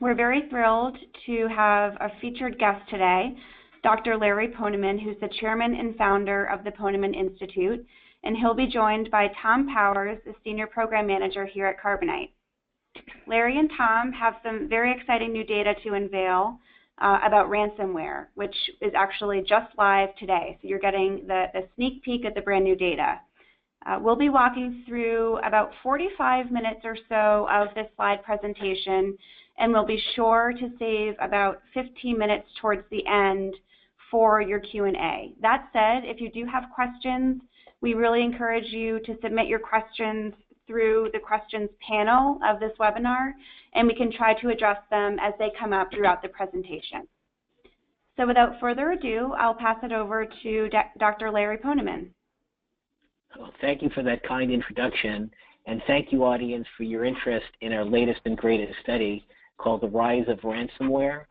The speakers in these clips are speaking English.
We're very thrilled to have a featured guest today, Dr. Larry Ponemon, who's the chairman and founder of the Ponemon Institute, and he'll be joined by Tom Powers, the senior program manager here at Carbonite. Larry and Tom have some very exciting new data to unveil about ransomware, which is actually just live today. So you're getting the sneak peek at the brand new data. We'll be walking through about 45 minutes or so of this slide presentation, and we'll be sure to save about 15 minutes towards the end for your Q&A. That said, if you do have questions, we really encourage you to submit your questions through the questions panel of this webinar, and we can try to address them as they come up throughout the presentation. So without further ado, I'll pass it over to Dr. Larry Ponemon. Well, thank you for that kind introduction, and thank you, audience, for your interest in our latest and greatest study called The Rise of Ransomware.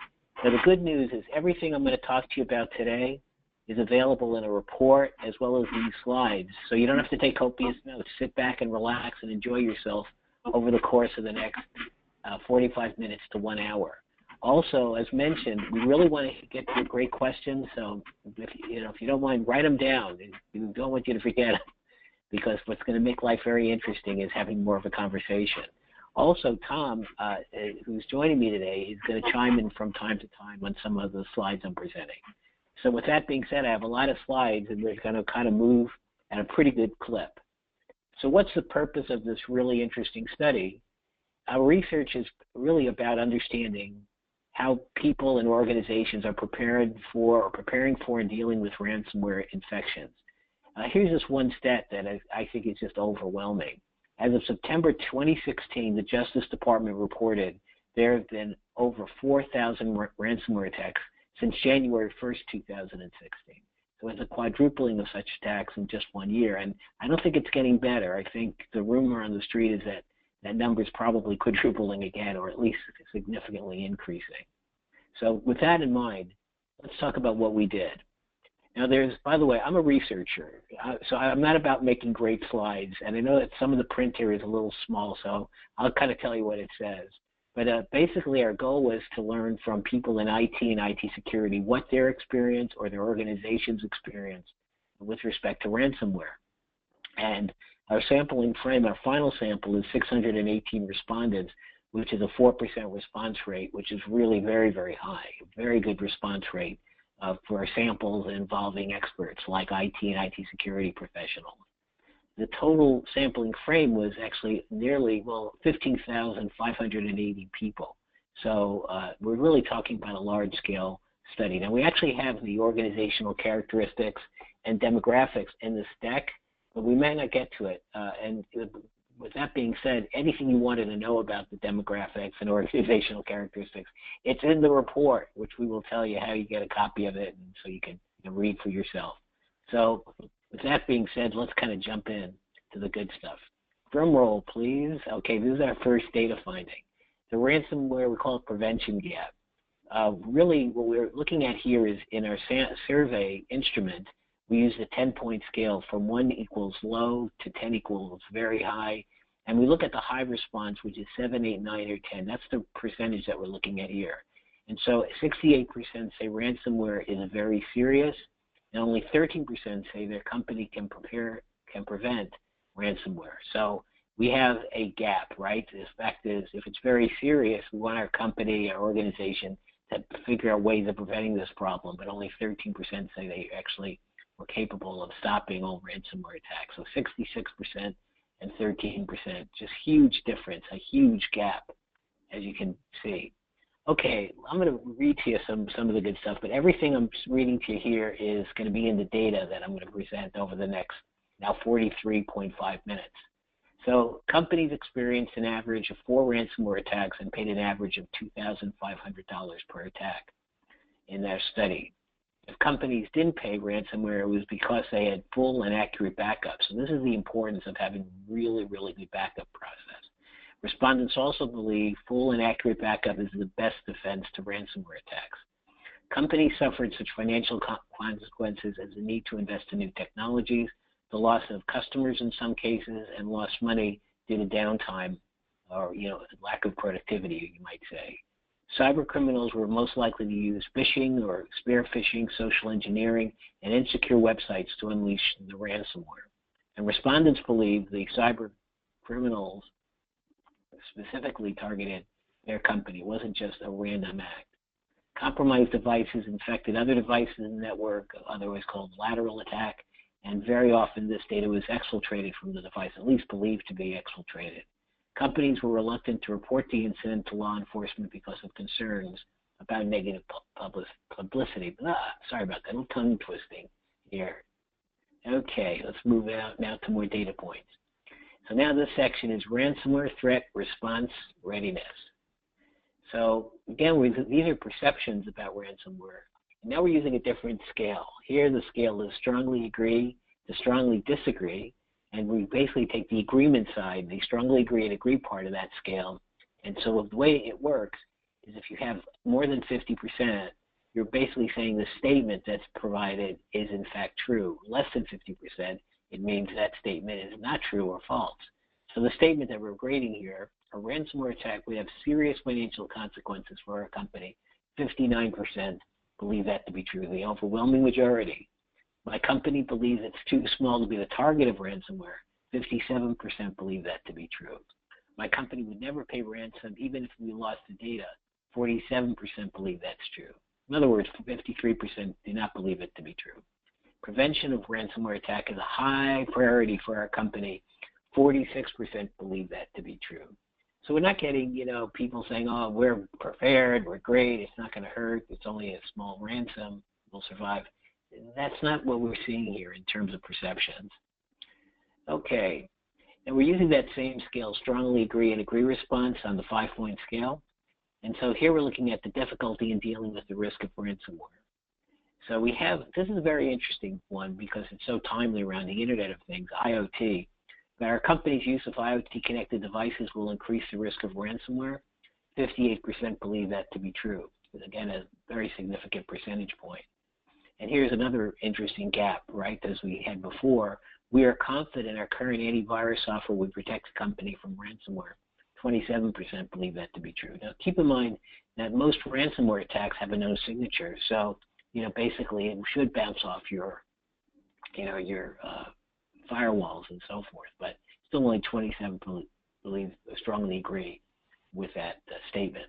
Now, the good news is everything I'm going to talk to you about today is available in a report as well as these slides, so you don't have to take copious notes. Sit back and relax and enjoy yourself over the course of the next 45 minutes to 1 hour. Also, as mentioned, we really want to get to great questions, so if you don't mind, write them down. We don't want you to forget them, because what's going to make life very interesting is having more of a conversation. Also, Tom, who's joining me today, is going to chime in from time to time on some of the slides I'm presenting. So with that being said, I have a lot of slides, and we're going to kind of move at a pretty good clip. So what's the purpose of this really interesting study? Our research is really about understanding how people and organizations are preparing for and dealing with ransomware infections. Here's this one stat that I think is just overwhelming. As of September 2016, the Justice Department reported there have been over 4,000 ransomware attacks since January 1st, 2016. So it's a quadrupling of such attacks in just 1 year. And I don't think it's getting better. I think the rumor on the street is that that number is probably quadrupling again, or at least significantly increasing. So with that in mind, let's talk about what we did. Now by the way, I'm a researcher, so I'm not about making great slides, and I know that some of the print here is a little small, so I'll kind of tell you what it says. But basically our goal was to learn from people in IT and IT security what their experience or their organization's experience with respect to ransomware. And our sampling frame, our final sample is 618 respondents, which is a 4% response rate, which is really very, very high, a very good response rate for samples involving experts like IT and IT security professionals. The total sampling frame was actually nearly, 15,580 people. So we're really talking about a large-scale study. Now, we actually have the organizational characteristics and demographics in this deck, but we may not get to it. And with that being said, anything you wanted to know about the demographics and organizational characteristics, it's in the report, which we will tell you how you get a copy of it, and so you can read for yourself. So with that being said, let's kind of jump in to the good stuff. Drum roll, please. Okay, this is our first data finding. The ransomware, we call it prevention gap. Really, what we're looking at here is in our survey instrument, we use a 10-point scale from 1 equals low to 10 equals very high. And we look at the high response, which is 7, 8, 9, or 10. That's the percentage that we're looking at here. And so 68% say ransomware is very serious, and only 13% say their company can prevent ransomware. So we have a gap, right? The fact is, if it's very serious, we want our company, our organization, to figure out ways of preventing this problem, but only 13% say they actually were capable of stopping all ransomware attacks. So 66% and 13%, just huge difference, a huge gap, as you can see. Okay, I'm going to read to you some of the good stuff, but everything I'm reading to you here is going to be in the data that I'm going to present over the next, now 43.5 minutes. So companies experienced an average of 4 ransomware attacks and paid an average of $2,500 per attack in their study. If companies didn't pay ransomware, it was because they had full and accurate backup. So this is the importance of having really, really good backup process. Respondents also believe full and accurate backup is the best defense to ransomware attacks. Companies suffered such financial consequences as the need to invest in new technologies, the loss of customers in some cases, and lost money due to downtime or lack of productivity, you might say. Cyber criminals were most likely to use phishing or spear phishing, social engineering, and insecure websites to unleash the ransomware. And respondents believe the cyber criminals specifically targeted their company. It wasn't just a random act. Compromised devices infected other devices in the network, otherwise called lateral attack, and very often this data was exfiltrated from the device, at least believed to be exfiltrated. Companies were reluctant to report the incident to law enforcement because of concerns about negative publicity. Sorry about that, a little tongue twisting here. Okay, let's move out now to more data points. So now this section is ransomware threat response readiness. So again, these are perceptions about ransomware. Now we're using a different scale. Here the scale is strongly agree to strongly disagree, and we basically take the agreement side, the strongly agree and agree part of that scale. And so the way it works is if you have more than 50%, you're basically saying the statement that's provided is in fact true. Less than 50%, it means that statement is not true or false. So the statement that we're grading here, a ransomware attack would have serious financial consequences for our company. 59% believe that to be true, the overwhelming majority. My company believes it's too small to be the target of ransomware. 57% believe that to be true. My company would never pay ransom even if we lost the data. 47% believe that's true. In other words, 53% do not believe it to be true. Prevention of ransomware attack is a high priority for our company. 46% believe that to be true. So we're not getting, people saying, oh, we're prepared, we're great, it's not going to hurt, it's only a small ransom, we'll survive. That's not what we're seeing here in terms of perceptions. Okay, and we're using that same scale, strongly agree and agree response on the 5-point scale. And so here we're looking at the difficulty in dealing with the risk of ransomware. So we have, this is a very interesting one because it's so timely around the Internet of Things, IoT. That our company's use of IoT-connected devices will increase the risk of ransomware. 58% believe that to be true. Again, a very significant percentage point. And here's another interesting gap, right? As we had before, we are confident our current antivirus software would protect the company from ransomware. 27% believe that to be true. Now, keep in mind that most ransomware attacks have a no signature. So, basically it should bounce off your firewalls and so forth, but still only 27% strongly agree with that statement.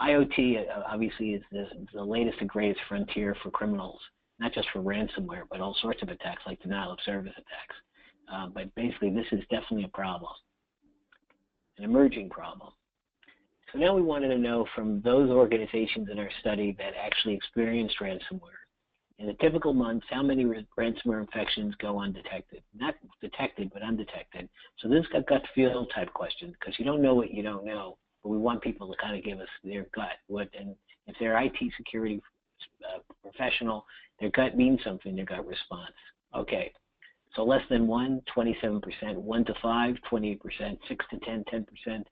IoT obviously is the latest and greatest frontier for criminals, not just for ransomware, but all sorts of attacks like denial of service attacks. But basically this is definitely a problem, an emerging problem. So now we wanted to know from those organizations in our study that actually experienced ransomware, in a typical month, how many ransomware infections go undetected? Not detected, but undetected. So this is a gut feel type question because you don't know what you don't know, but we want people to kind of give us their gut. And if they're IT security professional, their gut means something, their gut response. Okay, so less than 1, 27%, 1 to 5, 28%, 6 to 10, 10%,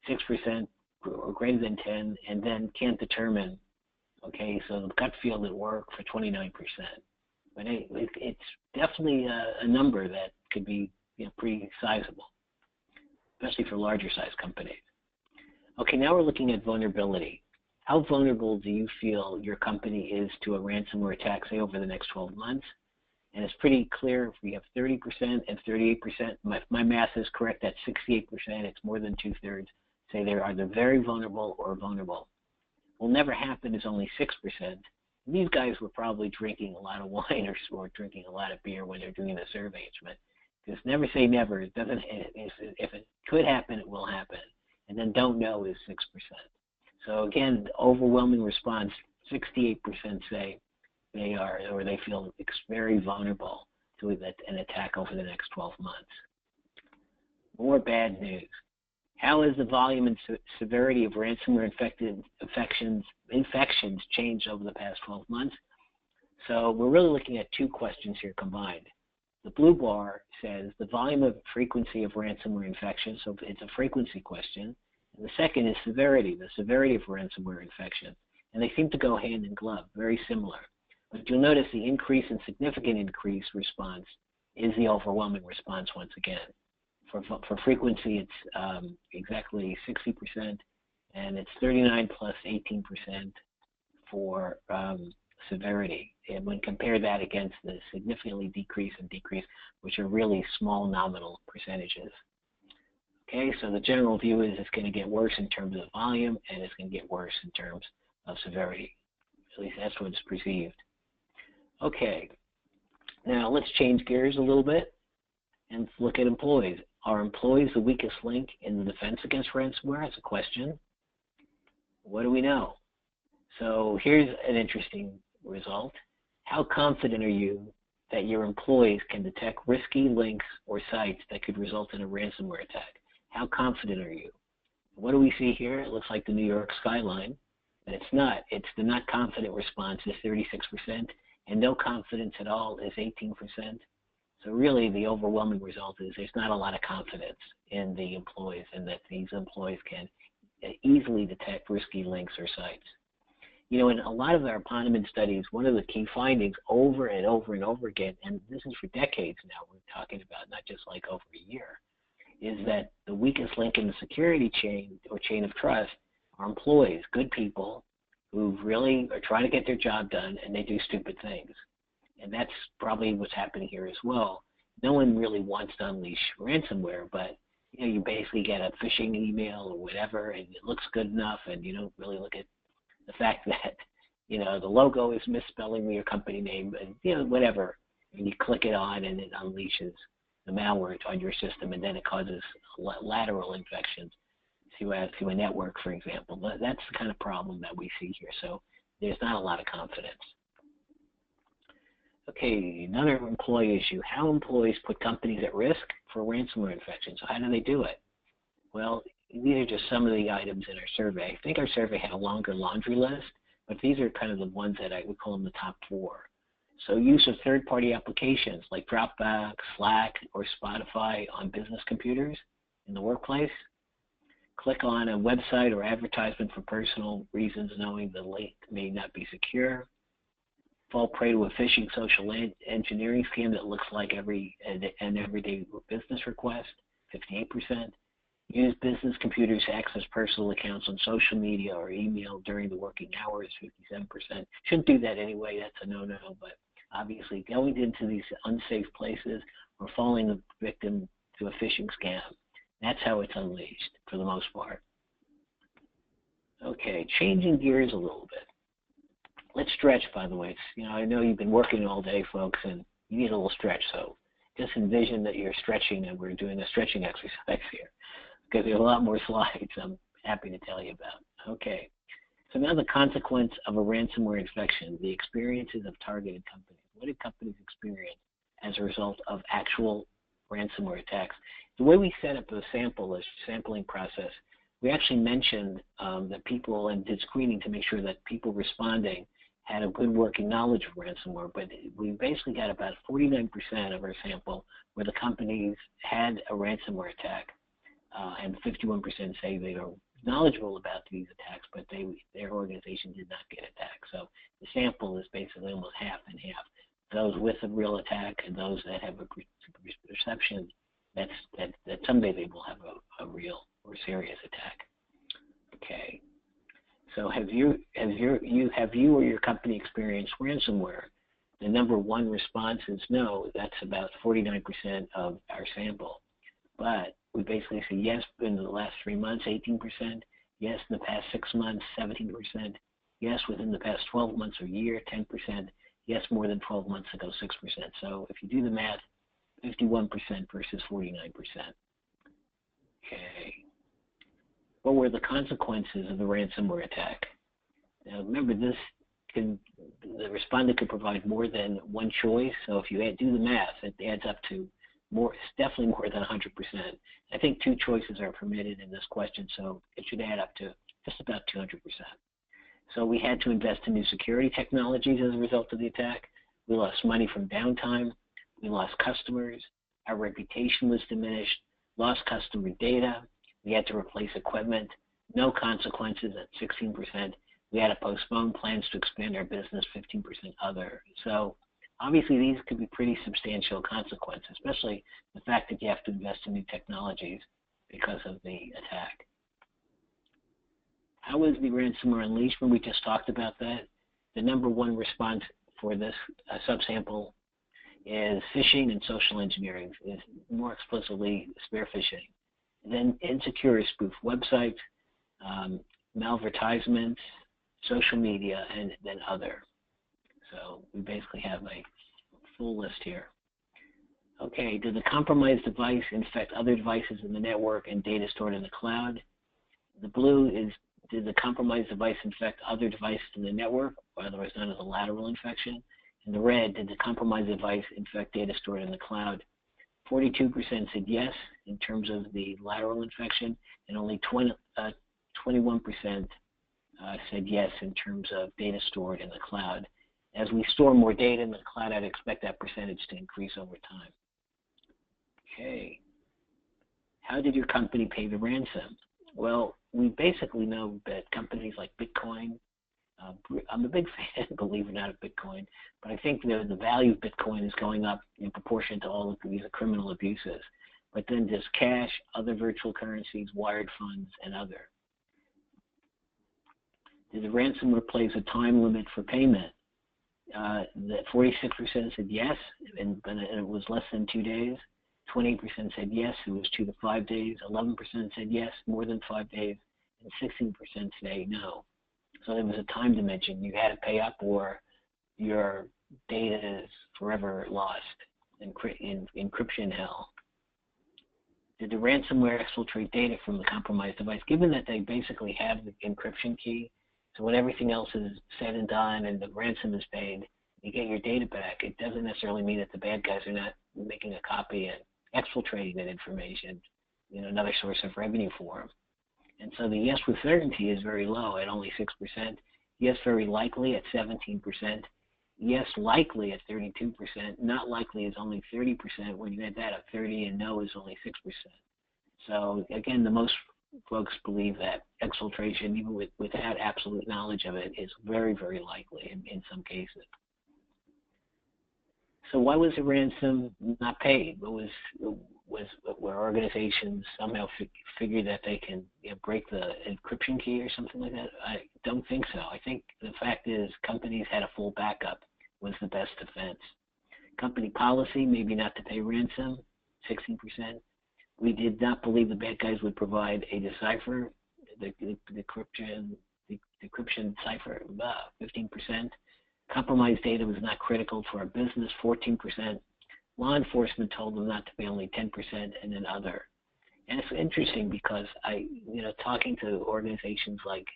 6% or greater than 10, and then can't determine. Okay, so the gut feel at work for 29%. But it's definitely a number that could be pretty sizable, especially for larger size companies. Okay, now we're looking at vulnerability. How vulnerable do you feel your company is to a ransomware attack, say, over the next 12 months? And it's pretty clear if we have 30% and 38%, my math is correct, that's 68%, it's more than 2/3, say they're either very vulnerable or vulnerable. Will never happen is only 6%. These guys were probably drinking a lot of wine or drinking a lot of beer when they're doing the survey. Because never say never. It doesn't. If it could happen, it will happen. And then don't know is 6%. So again, the overwhelming response, 68% say they are or they feel very vulnerable to an attack over the next 12 months. More bad news. How has the volume and severity of ransomware infections changed over the past 12 months? So we're really looking at two questions here combined. The blue bar says the volume of frequency of ransomware infections, so it's a frequency question. And the second is severity, the severity of ransomware infection. And they seem to go hand in glove, very similar. But you'll notice the increase and significant increase response is the overwhelming response once again. For frequency, it's exactly 60%, and it's 39 plus 18% for severity. And when compare that against the significantly decrease and decrease, which are really small nominal percentages. Okay, so the general view is it's going to get worse in terms of volume, and it's going to get worse in terms of severity. At least that's what it's perceived. Okay, now let's change gears a little bit and look at employees. Are employees the weakest link in the defense against ransomware? That's a question. What do we know? So here's an interesting result. How confident are you that your employees can detect risky links or sites that could result in a ransomware attack? How confident are you? What do we see here? It looks like the New York skyline, but it's not. It's the not confident response is 36%, and no confidence at all is 18%. So really the overwhelming result is there's not a lot of confidence in the employees and that these employees can easily detect risky links or sites. You know, in a lot of our Ponemon studies, one of the key findings over and over and over again, and this is for decades now, we're talking about not just like over a year, is that the weakest link in the security chain or chain of trust are employees, good people who really are trying to get their job done and they do stupid things. And that's probably what's happening here as well. No one really wants to unleash ransomware, but you know, you basically get a phishing email or whatever and it looks good enough and you don't really look at the fact that, you know, the logo is misspelling your company name and, you know, whatever. And you click it on and it unleashes the malware on your system, and then it causes lateral infections to a network, for example. But that's the kind of problem that we see here. So there's not a lot of confidence. Okay, another employee issue. How employees put companies at risk for ransomware infections. How do they do it? Well, these are just some of the items in our survey. I think our survey had a longer laundry list, but these are kind of the ones that I would call them the top 4. So use of third-party applications like Dropbox, Slack, or Spotify on business computers in the workplace. Click on a website or advertisement for personal reasons knowing the link may not be secure. Fall prey to a phishing social engineering scheme that looks like an everyday business request, 58%. Use business computers to access personal accounts on social media or email during the working hours, 57%. Shouldn't do that anyway, that's a no-no, but obviously going into these unsafe places or falling victim to a phishing scam, that's how it's unleashed for the most part. Okay, changing gears a little bit. Let's stretch, by the way. You know, I know you've been working all day, folks, and you need a little stretch, so just envision that you're stretching and we're doing a stretching exercise here, because there's a lot more slides I'm happy to tell you about. Okay, so now the consequence of a ransomware infection, the experiences of targeted companies. What did companies experience as a result of actual ransomware attacks? The way we set up the sampling process, we actually mentioned that people and did screening to make sure that people responding had a good working knowledge of ransomware, but we basically got about 49% of our sample where the companies had a ransomware attack. And 51% say they are knowledgeable about these attacks, but their organization did not get attacked. So the sample is basically almost half and half. Those with a real attack and those that have a perception that someday they will have a real or serious attack. Okay. So have you or your company experienced ransomware? The number 1 response is no. That's about 49% of our sample. But we basically say yes in the last 3 months, 18%, yes in the past 6 months, 17%, yes within the past 12 months or year, 10%, yes more than 12 months ago, 6%. So if you do the math, 51% versus 49%. Okay. What were the consequences of the ransomware attack? Now remember, the respondent could provide more than one choice. So if you do the math, it adds up to more, it's definitely more than 100%. I think 2 choices are permitted in this question, so it should add up to just about 200%. So we had to invest in new security technologies as a result of the attack. We lost money from downtime. We lost customers. Our reputation was diminished. Lost customer data. We had to replace equipment. No consequences at 16%. We had to postpone plans to expand our business, 15% other. So obviously, these could be pretty substantial consequences, especially the fact that you have to invest in new technologies because of the attack. how is the ransomware unleashed? When we just talked about that, the number one response for this subsample is phishing and social engineering, is more explicitly spear phishing. And then insecure spoof websites, malvertisements, social media, and then other. So we basically have a full list here. Okay, did the compromised device infect other devices in the network and data stored in the cloud? The blue is, did the compromised device infect other devices in the network, or otherwise known as a lateral infection? And the red, did the compromised device infect data stored in the cloud? 42% said yes in terms of the lateral infection, and only 21% said yes in terms of data stored in the cloud. As we store more data in the cloud, I'd expect that percentage to increase over time. Okay. How did your company pay the ransom? Well, we basically know that companies like Bitcoin, I'm a big fan, believe it or not, of Bitcoin, but I think the value of Bitcoin is going up in proportion to all of these criminal abuses. But then there's cash, other virtual currencies, wired funds, and other. Did the ransomware place a time limit for payment? That 46% said yes, and it was less than 2 days. 28% said yes, it was 2 to 5 days. 11% said yes, more than 5 days, and 16% say no. So there was a time dimension. You had to pay up, or your data is forever lost in encryption hell. Did the ransomware exfiltrate data from the compromised device? Given that they basically have the encryption key, so when everything else is said and done and the ransom is paid, you get your data back. It doesn't necessarily mean that the bad guys are not making a copy and exfiltrating that information, another source of revenue for them. And so the yes with certainty is very low at only 6%. Yes very likely at 17%. Yes likely at 32%. Not likely is only 30%. When you add that up, 30, and no is only 6%. So again, the most folks believe that exfiltration, even without absolute knowledge of it, is very, very likely in some cases. So why was the ransom not paid? Were organizations somehow figure that they can break the encryption key or something like that? I don't think so. I think the fact is companies had a full backup was the best defense. Company policy, maybe not to pay ransom, 16%. We did not believe the bad guys would provide a decipher, the decryption cipher, 15%. Compromised data was not critical for our business, 14%. Law enforcement told them not to pay, only 10%, and then other. And it's interesting because talking to organizations like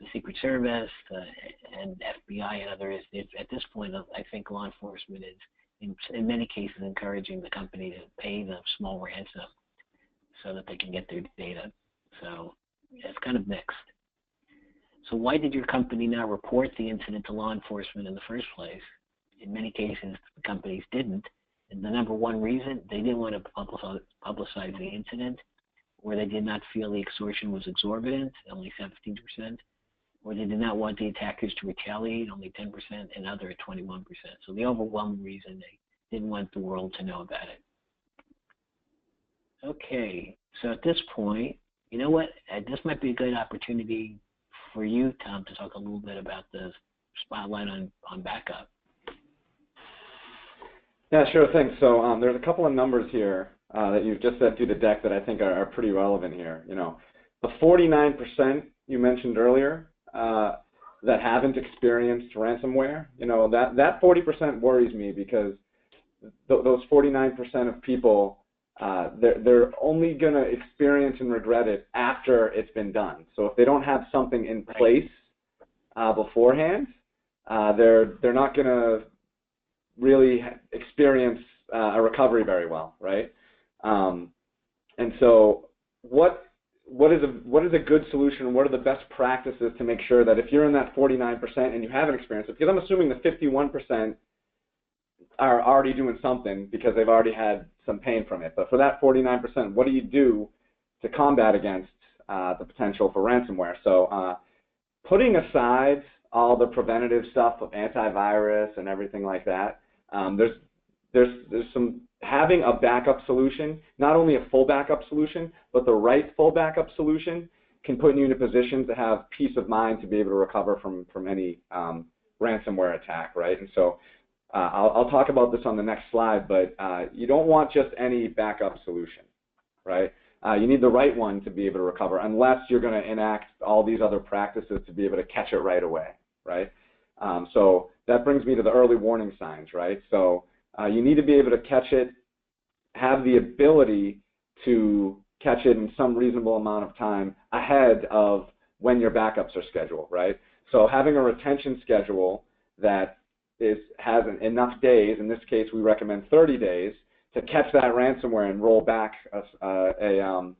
the Secret Service and FBI and others, at this point, I think law enforcement is, in many cases, encouraging the company to pay the small ransom so that they can get their data. So it's kind of mixed. So why did your company not report the incident to law enforcement in the first place? In many cases, the companies didn't. And the number one reason, they didn't want to publicize the incident, or they did not feel the extortion was exorbitant, only 17%, or they did not want the attackers to retaliate, only 10%, and other at 21%. So the overwhelming reason, they didn't want the world to know about it. Okay, so at this point, you know what? This might be a good opportunity for you, Tom, to talk a little bit about the spotlight on backup. Yeah, sure thing. So there's a couple of numbers here that you've just said through the deck that I think are pretty relevant here. The 49% you mentioned earlier that haven't experienced ransomware, that 40% worries me, because those 49% of people, they're only going to experience and regret it after it's been done. So if they don't have something in place beforehand, they're not going to really experience a recovery very well, right? And so what is a good solution? What are the best practices to make sure that if you're in that 49% and you haven't experienced it, because I'm assuming the 51% are already doing something because they've already had some pain from it. But for that 49%, what do you do to combat against the potential for ransomware? So putting aside all the preventative stuff of antivirus and everything like that, there's some, having a backup solution, not only a full backup solution, but the right full backup solution, can put you in a position to have peace of mind to be able to recover from any ransomware attack, right? And so I'll talk about this on the next slide, but you don't want just any backup solution, right? You need the right one to be able to recover, unless you're going to enact all these other practices to be able to catch it right away, right? So that brings me to the early warning signs, right? So you need to be able to catch it, have the ability to catch it in some reasonable amount of time ahead of when your backups are scheduled, right? So having a retention schedule that has enough days, in this case we recommend 30 days, to catch that ransomware and roll back a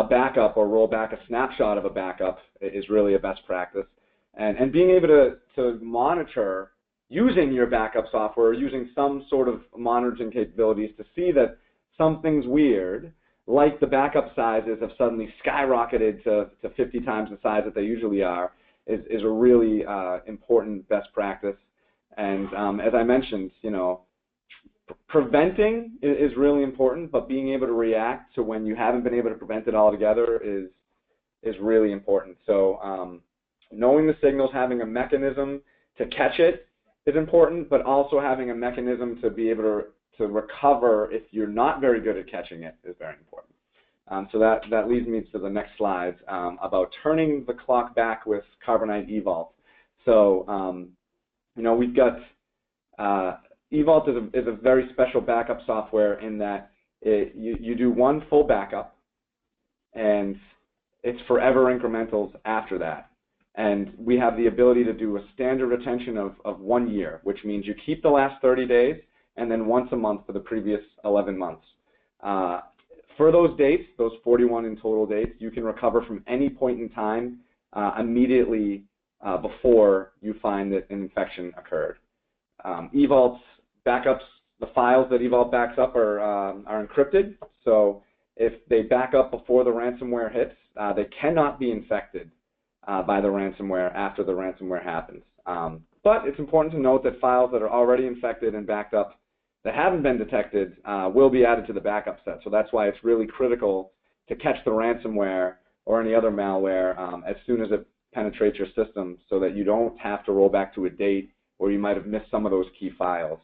backup or roll back a snapshot of a backup is really a best practice. And being able to monitor using your backup software, using some sort of monitoring capabilities to see that something's weird, like the backup sizes have suddenly skyrocketed to 50 times the size that they usually are, is a really important best practice. And as I mentioned, preventing is really important, but being able to react to when you haven't been able to prevent it altogether is really important. So knowing the signals, having a mechanism to catch it is important, but also having a mechanism to be able to recover if you're not very good at catching it is very important. So that leads me to the next slide about turning the clock back with Carbonite Evault. So we've got Evault is a very special backup software in that you do one full backup, and it's forever incrementals after that. And we have the ability to do a standard retention of 1 year, which means you keep the last 30 days and then once a month for the previous 11 months. For those dates, those 41 in total dates, you can recover from any point in time immediately before you find that an infection occurred. Evault's backups, the files that Evault backs up are encrypted, so if they back up before the ransomware hits, they cannot be infected by the ransomware after the ransomware happens. But it's important to note that files that are already infected and backed up that haven't been detected will be added to the backup set. So that's why it's really critical to catch the ransomware or any other malware as soon as it penetrates your system, so that you don't have to roll back to a date where you might have missed some of those key files.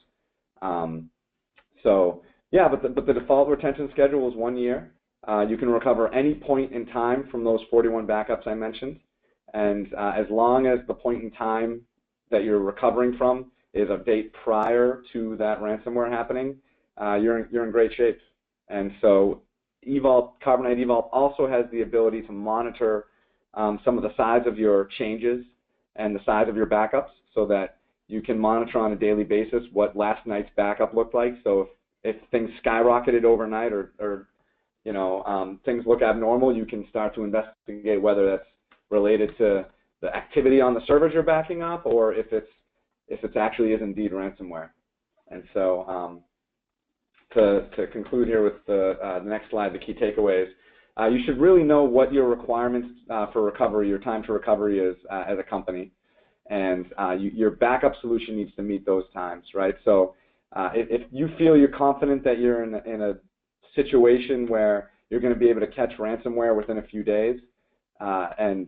So yeah, but the default retention schedule is 1 year. You can recover any point in time from those 41 backups I mentioned. And as long as the point in time that you're recovering from is a date prior to that ransomware happening, you're in great shape. And so Carbonite Evault also has the ability to monitor some of the size of your changes and the size of your backups, so that you can monitor on a daily basis what last night's backup looked like. So if things skyrocketed overnight or things look abnormal, you can start to investigate whether that's related to the activity on the servers you're backing up, or if it actually is indeed ransomware. And so to conclude here with the next slide, the key takeaways, you should really know what your requirements for recovery, your time to recovery is as a company, and your backup solution needs to meet those times, right? So if you feel you're confident that you're in a situation where you're going to be able to catch ransomware within a few days, and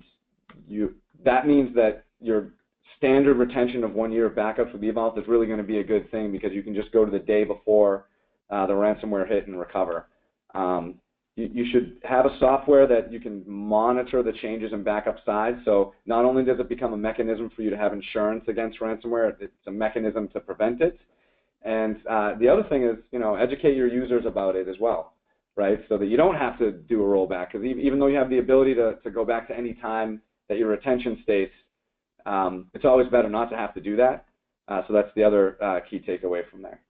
that means that your standard retention of 1 year of backups with Evault is really going to be a good thing, because you can just go to the day before the ransomware hit and recover. You should have a software that you can monitor the changes in backup size. So not only does it become a mechanism for you to have insurance against ransomware, it's a mechanism to prevent it. And the other thing is, educate your users about it as well, right? So that you don't have to do a rollback, because even though you have the ability to go back to any time that your retention states, it's always better not to have to do that. So that's the other key takeaway from there.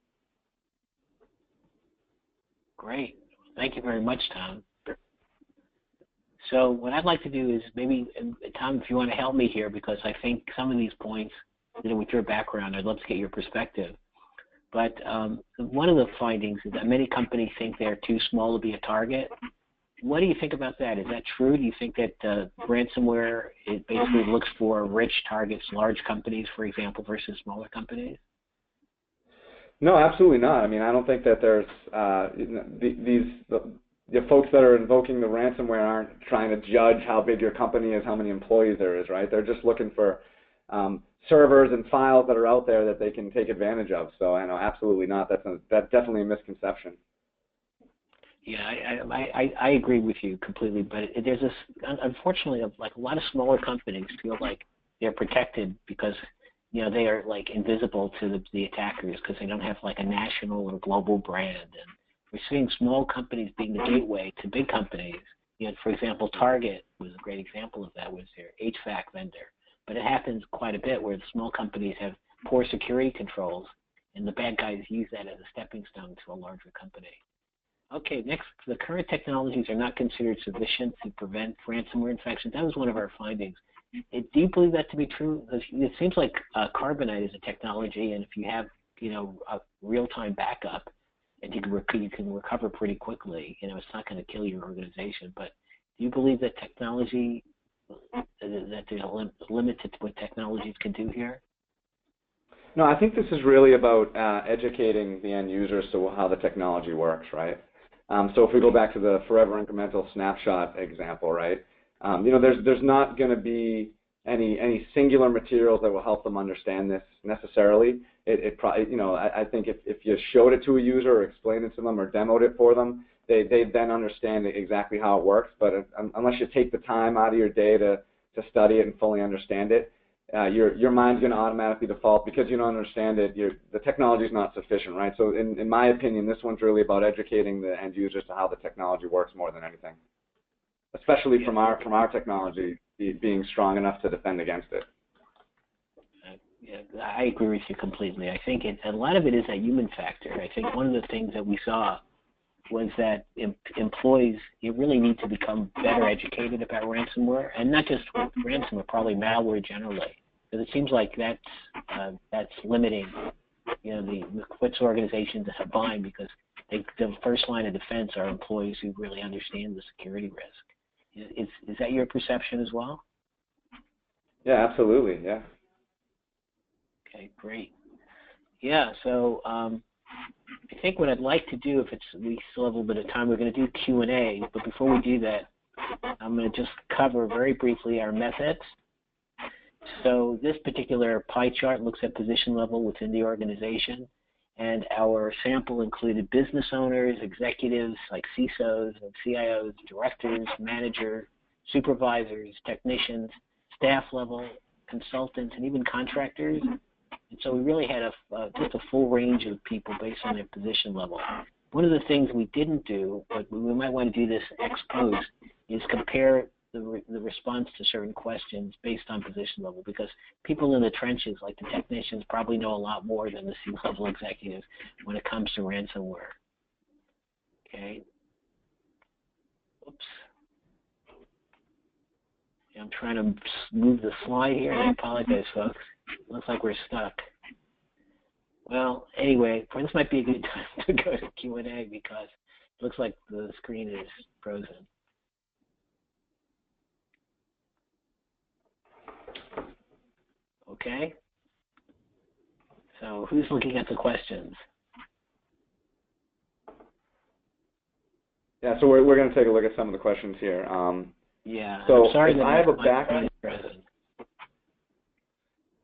Great. Thank you very much, Tom. So what I'd like to do is maybe, Tom, if you want to help me here, because I think some of these points, with your background, I'd love to get your perspective. But one of the findings is that many companies think they're too small to be a target. What do you think about that? Is that true? Do you think that ransomware, it basically looks for rich targets, large companies, for example, versus smaller companies? No, absolutely not. I mean, I don't think that there's the folks that are invoking the ransomware aren't trying to judge how big your company is, how many employees there is, right? They're just looking for servers and files that are out there that they can take advantage of. So I know absolutely not. That's definitely a misconception. Yeah, I agree with you completely. But there's this, unfortunately, like a lot of smaller companies feel like they're protected because they are like invisible to the attackers because they don't have like a national or global brand. And we're seeing small companies being the gateway to big companies. For example, Target was a great example of that, was their HVAC vendor. But it happens quite a bit where the small companies have poor security controls, and the bad guys use that as a stepping stone to a larger company. Okay, next, the current technologies are not considered sufficient to prevent ransomware infections. That was one of our findings. Do you believe that to be true? It seems like Carbonite is a technology, and if you have, a real-time backup, and you can recover pretty quickly. It's not going to kill your organization. But do you believe that technology, that there's a limit to what technologies can do here? No, I think this is really about educating the end users to how the technology works, right? So if we go back to the forever incremental snapshot example, right? There's not going to be any singular materials that will help them understand this necessarily. It probably, I think if you showed it to a user or explained it to them or demoed it for them, they then understand exactly how it works. But unless you take the time out of your day to study it and fully understand it, your mind's going to automatically default because you don't understand it. The technology is not sufficient, right? So in my opinion, this one's really about educating the end users to how the technology works more than anything, especially from our technology being strong enough to defend against it. Yeah, I agree with you completely. I think a lot of it is a human factor. I think one of the things that we saw was that employees, you really need to become better educated about ransomware, and not just ransomware, probably malware generally. Because it seems like that's limiting, what organizations are buying, because the first line of defense are employees who really understand the security risk. Is that your perception as well? Yeah, absolutely. Yeah. Okay, great. Yeah, so I think what I'd like to do, if we still have a little bit of time, we're going to do Q&A. But before we do that, I'm going to just cover very briefly our methods. So this particular pie chart looks at position level within the organization, and our sample included business owners, executives like CISOs and CIOs, directors, managers, supervisors, technicians, staff level, consultants, and even contractors. And so we really had just a full range of people based on their position level. One of the things we didn't do, but we might want to do this ex post, is compare the response to certain questions based on position level, because people in the trenches, like the technicians, probably know a lot more than the C-level executives when it comes to ransomware. Okay. Oops. Yeah, I'm trying to move the slide here, and I apologize, folks. Looks like we're stuck. Well, anyway, this might be a good time to go to Q&A because it looks like the screen is frozen. Okay. So who's looking at the questions? Yeah, so we're going to take a look at some of the questions here. Yeah, so I'm sorry if that I have a backup.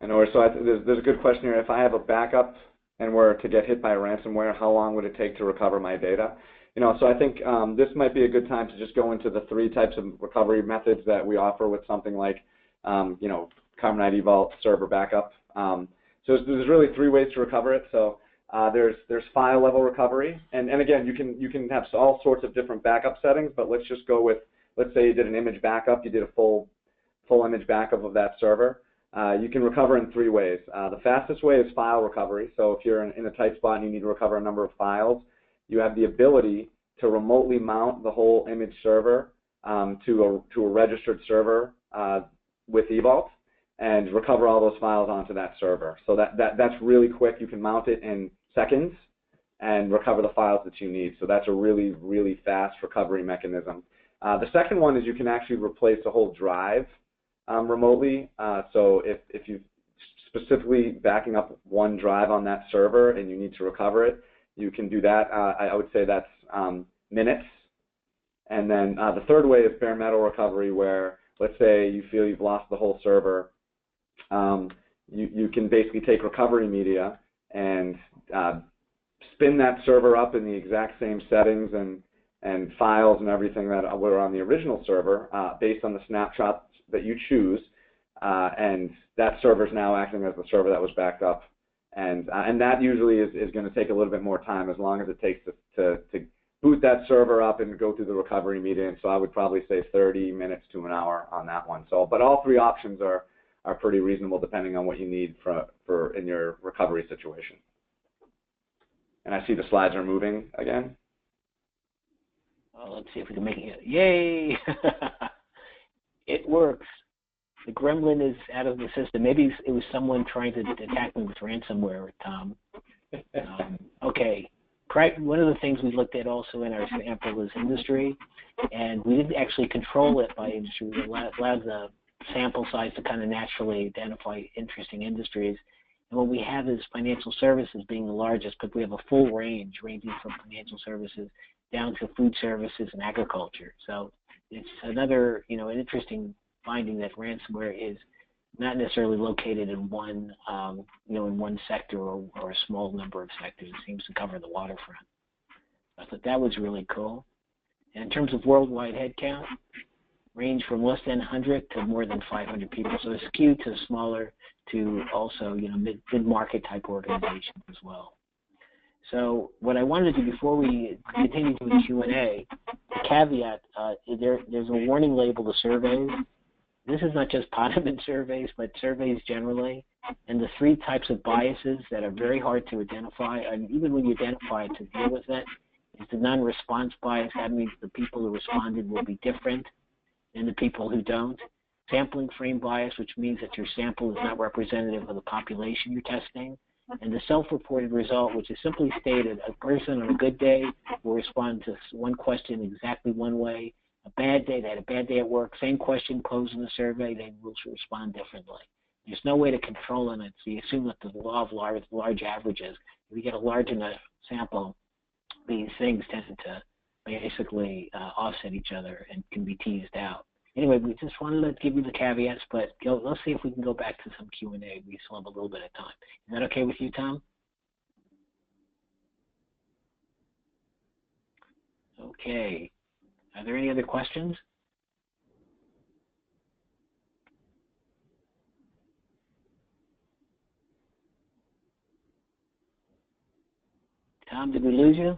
There's a good question here. If I have a backup and were to get hit by ransomware, how long would it take to recover my data? So I think this might be a good time to just go into the 3 types of recovery methods that we offer with something like, Carbonite, Evault, server backup. So there's really 3 ways to recover it. So there's file level recovery, and again, you can have all sorts of different backup settings, but let's just go with, let's say you did an image backup, you did a full image backup of that server. You can recover in 3 ways. The fastest way is file recovery. So if you're in a tight spot and you need to recover a number of files, you have the ability to remotely mount the whole image server to a registered server with Evault and recover all those files onto that server. So that's really quick. You can mount it in seconds and recover the files that you need. So that's a really, really fast recovery mechanism. The second one is you can actually replace a whole drive remotely. So if you specifically backing up one drive on that server and you need to recover it, you can do that. I would say that's minutes And then the third way is bare metal recovery, where let's say you feel you've lost the whole server. You can basically take recovery media and spin that server up in the exact same settings and files and everything that were on the original server based on the snapshots that you choose. And that server is now acting as the server that was backed up. And that usually is going to take a little bit more time, as long as it takes to boot that server up and go through the recovery media. And so I would probably say 30 minutes to an hour on that one. So, but all three options are pretty reasonable depending on what you need for in your recovery situation. And I see the slides are moving again. Well, let's see if we can make it. Yay! It works. The gremlin is out of the system. Maybe it was someone trying to attack me with ransomware, Tom. Okay. One of the things we looked at also in our sample was industry, and we didn't actually control it by industry. We allowed the sample size to kind of naturally identify interesting industries. And what we have is financial services being the largest, but we have a full range, ranging from financial services down to food services and agriculture. So it's another, an interesting finding that ransomware is not necessarily located in one, in one sector or a small number of sectors. It seems to cover the waterfront. I thought that was really cool. And in terms of worldwide headcount, range from less than 100 to more than 500 people. So it's skewed to smaller to also, mid-market type organizations as well. So what I wanted to do before we continue to the Q&A, the caveat, there's a warning label to surveys. This is not just Ponemon surveys, but surveys generally. And the three types of biases that are very hard to identify, and even when you identify to deal with it, is the non-response bias. That means the people who responded will be different than the people who don't. Sampling frame bias, which means that your sample is not representative of the population you're testing. And the self-reported result, which is simply stated, a person on a good day will respond to one question exactly one way. A bad day, they had a bad day at work, same question posed in the survey, they will respond differently. There's no way to control it, so you assume that the law of large averages, if you get a large enough sample, these things tend to basically offset each other and can be teased out. Anyway, we just wanted to give you the caveats, but let's see if we can go back to some Q&A. We still have a little bit of time. Is that okay with you, Tom? Okay. Are there any other questions? Tom, did we lose you?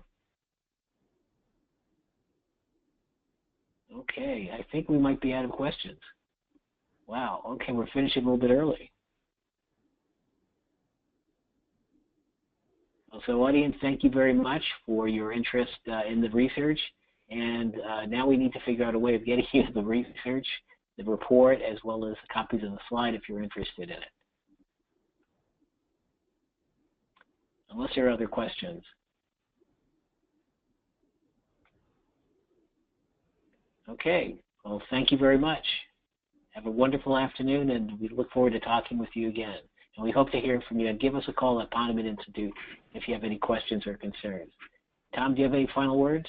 Okay, I think we might be out of questions. Wow, okay, we're finishing a little bit early. So audience, thank you very much for your interest in the research. And now we need to figure out a way of getting you the research, the report, as well as copies of the slide if you're interested in it. Unless there are other questions. Okay, well, thank you very much. Have a wonderful afternoon, and we look forward to talking with you again. And we hope to hear from you. And give us a call at Ponemon Institute if you have any questions or concerns. Tom, do you have any final words?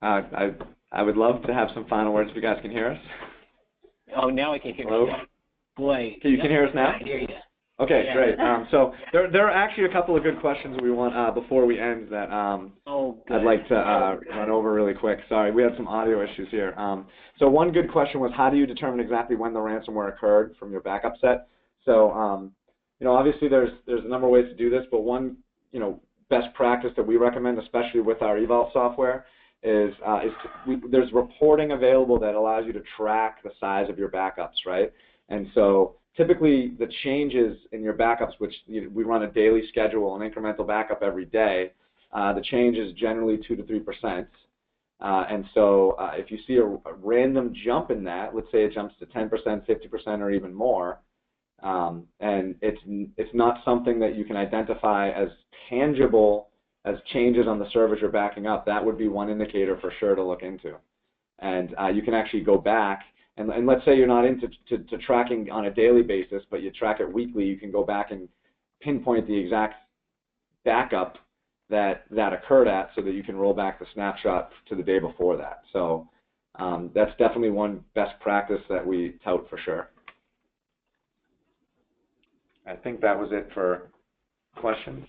I would love to have some final words if you guys can hear us. Oh, now I can hear Hello? you. Boy. You can hear us now? I hear you. Okay, yeah. Great. So there are actually a couple of good questions we want before we end that I'd like to run over really quick. Sorry, we had some audio issues here. So one good question was, how do you determine exactly when the ransomware occurred from your backup set? So obviously there's a number of ways to do this, but one best practice that we recommend, especially with our Evault software, is there's reporting available that allows you to track the size of your backups, right? And so typically the changes in your backups, which we run a daily schedule, an incremental backup every day, the change is generally 2 to 3%. And so if you see a random jump in that, let's say it jumps to 10%, 50%, or even more, and it's not something that you can identify as tangible as changes on the servers you're backing up, that would be one indicator for sure to look into. And you can actually go back, and let's say you're not into tracking on a daily basis, but you track it weekly, you can go back and pinpoint the exact backup that occurred at, so that you can roll back the snapshot to the day before that. So that's definitely one best practice that we tout for sure. I think that was it for questions.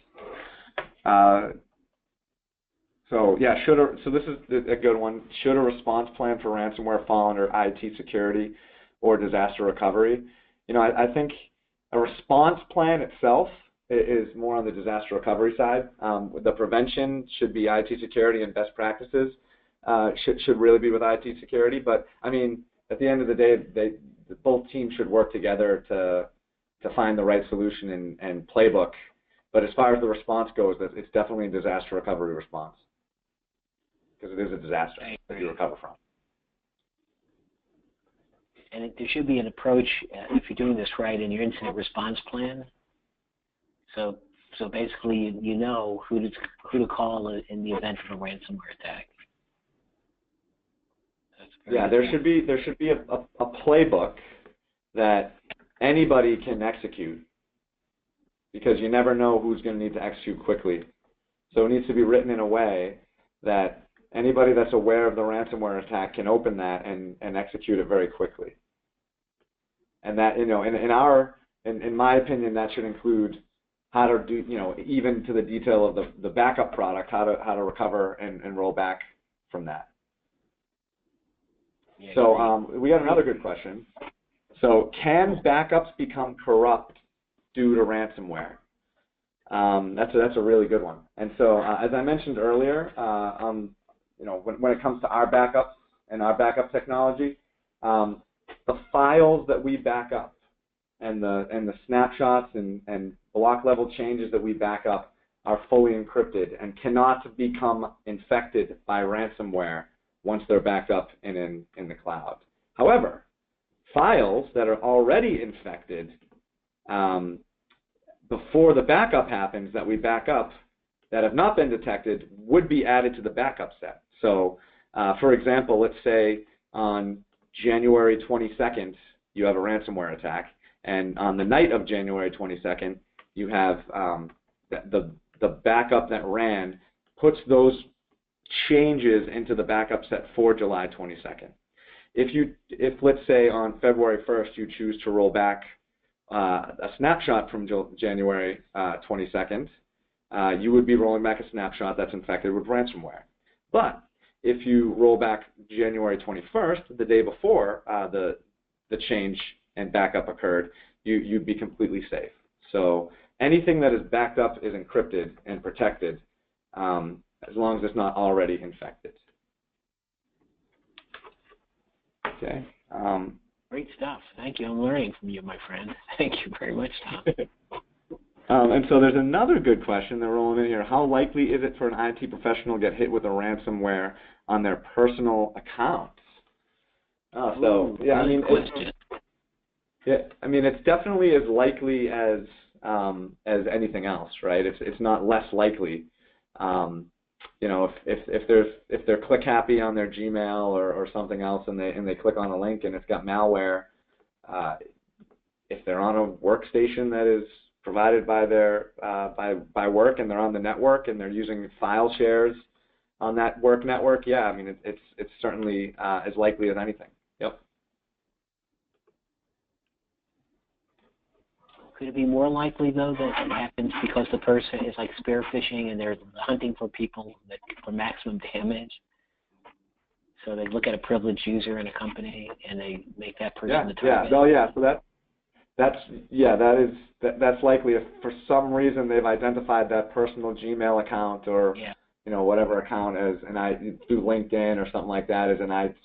So yeah, so this is a good one. Should a response plan for ransomware fall under IT security or disaster recovery? You know, I think a response plan itself is more on the disaster recovery side. The prevention should be IT security, and best practices should really be with IT security. But I mean, at the end of the day, both teams should work together to find the right solution and playbook. But as far as the response goes, it's definitely a disaster recovery response, because it is a disaster that you recover from. And there should be an approach, if you're doing this right, in your incident response plan. So basically, you know who to call in the event of a ransomware attack. Yeah, there should be a playbook that anybody can execute, because you never know who's going to need to execute quickly. So it needs to be written in a way that anybody that's aware of the ransomware attack can open that and execute it very quickly. And that, you know, in my opinion, that should include how to do, you know, even to the detail of the backup product, how to recover and roll back from that. Yeah, so we got another good question. So can backups become corrupt due to ransomware? That's a really good one. And so as I mentioned earlier, you know, when it comes to our backups and our backup technology, the files that we back up and the snapshots and block level changes that we back up are fully encrypted and cannot become infected by ransomware once they're backed up in the cloud. However, files that are already infected before the backup happens, that we back up, that have not been detected, would be added to the backup set. So, for example, let's say on January 22nd, you have a ransomware attack, and on the night of January 22nd, you have the backup that ran puts those changes into the backup set for July 22nd. If let's say on February 1st you choose to roll back a snapshot from January 22nd, you would be rolling back a snapshot that's infected with ransomware. But if you roll back January 21st, the day before the change and backup occurred, you'd be completely safe. So anything that is backed up is encrypted and protected, as long as it's not already infected. Okay. Great stuff. Thank you. I'm learning from you, my friend. Thank you very much, Tom. And so there's another good question that we're rolling in here. How likely is it for an IT professional to get hit with a ransomware on their personal accounts? Yeah, I mean, it's definitely as likely as anything else, right? It's not less likely. You know, if they're click happy on their Gmail or something else, and they click on a link and it's got malware, if they're on a workstation that is provided by their by work, and they're on the network and they're using file shares on that work network, yeah, I mean it's certainly as likely as anything. Yep. Could it be more likely, though, that it happens because the person is like spear phishing and they're hunting for people for maximum damage? So they look at a privileged user in a company and they make that person the target. So that's likely. If for some reason they've identified that personal Gmail account or you know, whatever account as through LinkedIn or something like that as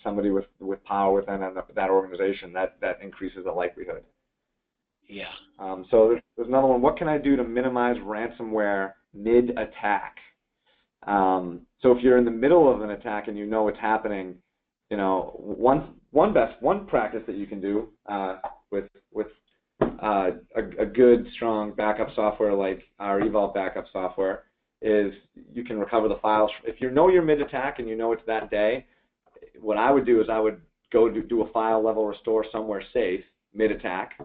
somebody with power within that organization, that increases the likelihood. Yeah. So there's another one. What can I do to minimize ransomware mid-attack? So if you're in the middle of an attack and you know it's happening, you know, one practice that you can do with a good, strong backup software like our Evault backup software is you can recover the files. If you know you're mid-attack and you know it's that day, what I would do is I would go do a file level restore somewhere safe mid-attack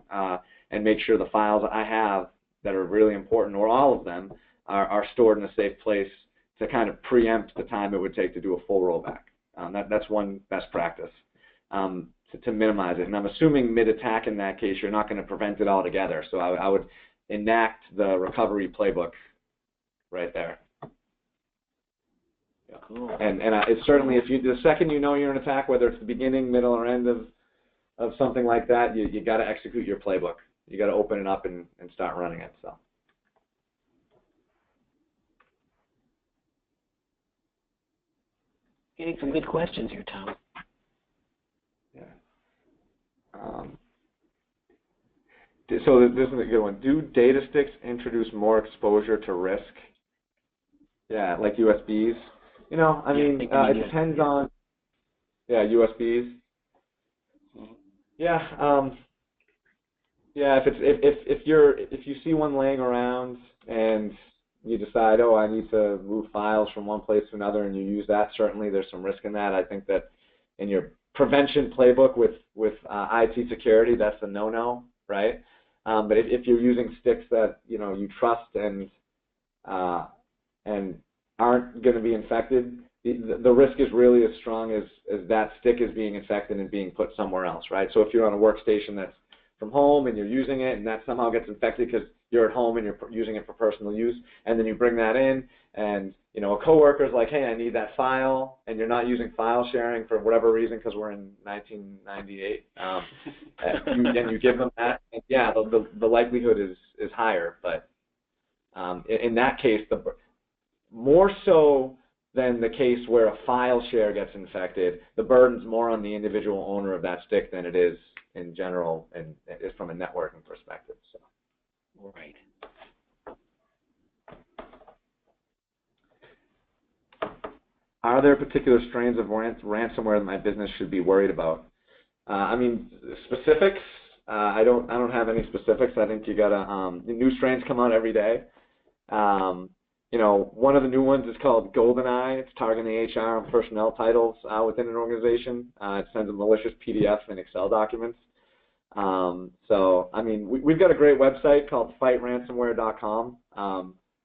and make sure the files I have that are really important, or all of them, are stored in a safe place to kind of preempt the time it would take to do a full rollback. That's one best practice to minimize it. And I'm assuming mid-attack in that case, you're not going to prevent it altogether. So I would enact the recovery playbook right there. Yeah. Cool. And it's certainly, if you, the second you know you're in attack, whether it's the beginning, middle, or end of something like that, you got to execute your playbook. You got to open it up and start running it. So. Getting some good questions here, Tom. Yeah. So this is a good one. Do data sticks introduce more exposure to risk? Yeah, like USBs. You know, I mean, it depends on. Yeah, USBs. Yeah. Yeah. If you see one laying around and you decide, oh, I need to move files from one place to another, and you use that, certainly there's some risk in that. I think that in your prevention playbook with IT security, that's a no-no, right? But if you're using sticks that you trust and aren't going to be infected, the risk is really as strong as that stick is being infected and being put somewhere else, right? So if you're on a workstation that's from home and you're using it and that somehow gets infected because you're at home and you're using it for personal use, and then you bring that in and a coworker's like, hey, I need that file, and you're not using file sharing for whatever reason because we're in 1998, and you give them that, and yeah, the likelihood is higher. But in that case, more so than the case where a file share gets infected, the burden's more on the individual owner of that stick than it is in general, and it's from a networking perspective. So. Right. Are there particular strains of ransomware that my business should be worried about? I mean, specifics. I don't have any specifics. I think you gotta. New strains come out every day. One of the new ones is called GoldenEye. It's targeting the HR and personnel titles within an organization. It sends a malicious PDF and Excel documents. So, I mean, we've got a great website called fightransomware.com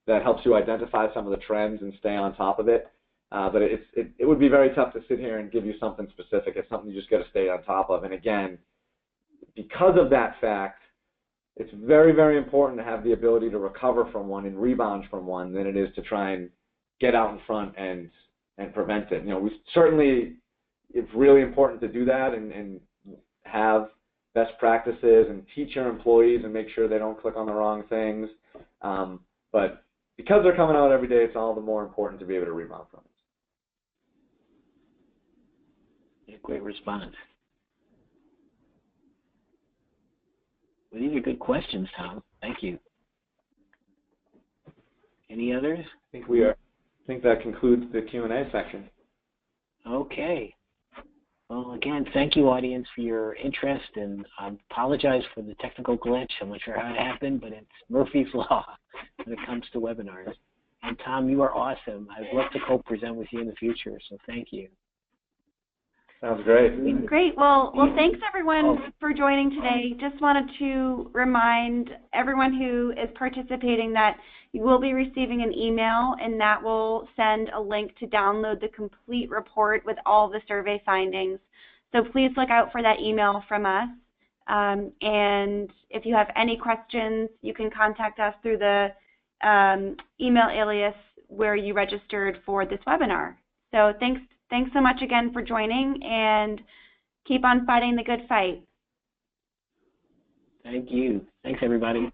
that helps you identify some of the trends and stay on top of it. But it would be very tough to sit here and give you something specific. It's something you just got to stay on top of. And again, because of that fact, it's very, very important to have the ability to recover from one and rebound from one than it is to try and get out in front and prevent it. It's really important to do that and have best practices and teach your employees and make sure they don't click on the wrong things. But because they're coming out every day, it's all the more important to be able to rebound from it. Yeah, great response. Well, these are good questions, Tom. Thank you. Any others? I think that concludes the Q&A section. Okay. Well, again, thank you, audience, for your interest, and I apologize for the technical glitch. I'm not sure how it happened, but it's Murphy's Law when it comes to webinars. And Tom, you are awesome. I'd love to co-present with you in the future, so thank you. Sounds great. Great. Well, thanks everyone for joining today. Just wanted to remind everyone who is participating that you will be receiving an email, and that will send a link to download the complete report with all the survey findings. So please look out for that email from us. And if you have any questions, you can contact us through the email alias where you registered for this webinar. So thanks so much again for joining, and keep on fighting the good fight. Thank you. Thanks, everybody.